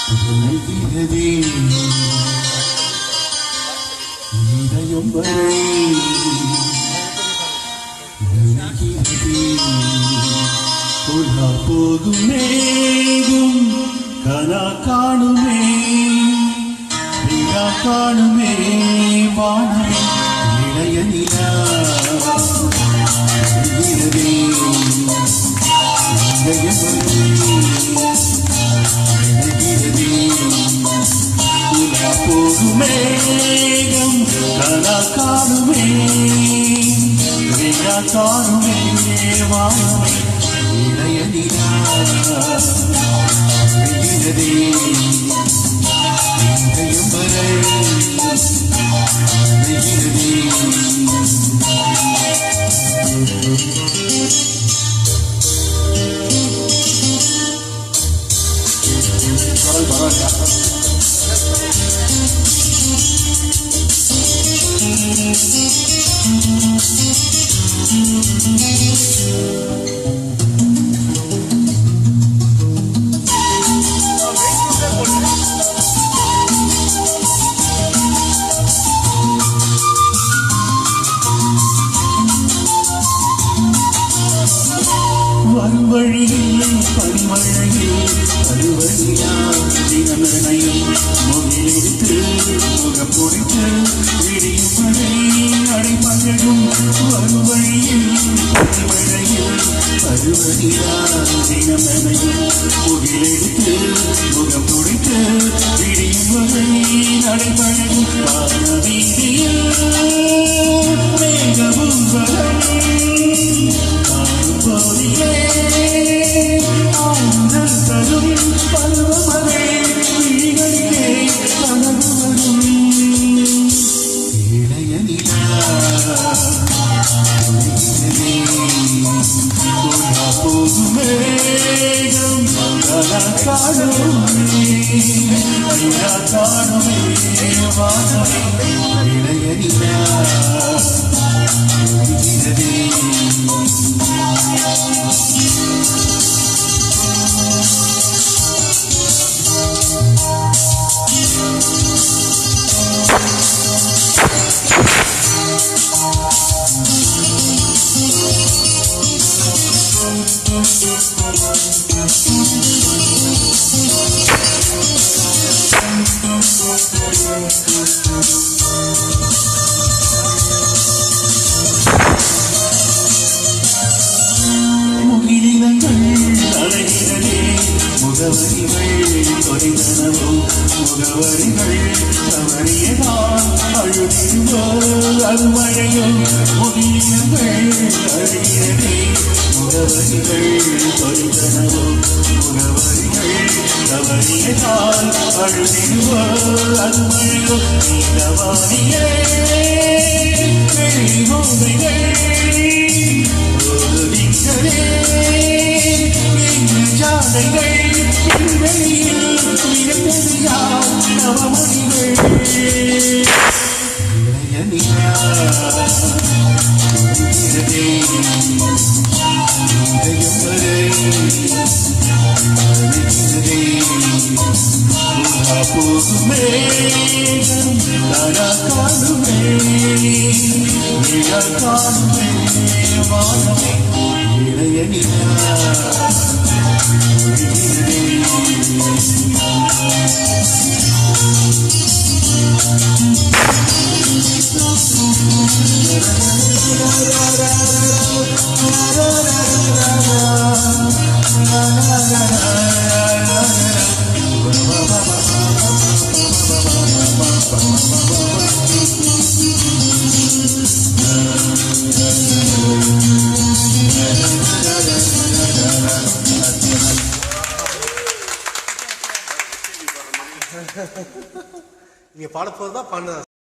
நல்கிறதே இதயம் வரை நல்கிறதே பொல்லா போகும் மேகும் கனா காணுமே விழா காணுமே வானமே இளைய நிலா நல்கிறதே இதயம் வரை மேகம் கனா காணுமே விழா காணுமே வானமே இளைய நிலா நல்கிறதே இதயம் வரை நல்கிறதே வழியில் பரிமழையில் பருவனியா தினமனையும் மொழியெடுத்து முகப்பொடித்து விடியும் மழை அடைமழையும் வழியில் பரிமழையில் பருவனியா தினமனையும் மொழியெடுத்து முகப்பொடித்து விடியும் மழை அடைமழையும் வானவீதியில் மேகமும் வரை முகவரிகள் தொலைதனவும் முகவரிகள் தவறியதால் அழுதிருவோ அருமழையும் முகிலினங்கள் அழியதே முகவரிகள் தொலைதனவும் முகவரிகள் தவறியதால் அழுதிருவோ அருமழையும் நீலவானியே வெளிமோதைகள் ஜாதைகள் வெளியில் உயர்ந்ததியால் நவமணிகள் இளைய நிலா நல்கிறதே இதயம் வரை நல்கிறதே போகும் மேகம் கனா காணுமே விழா காணுமே வானமே இளைய நிலா நீங்க பாட போறதா பண்ண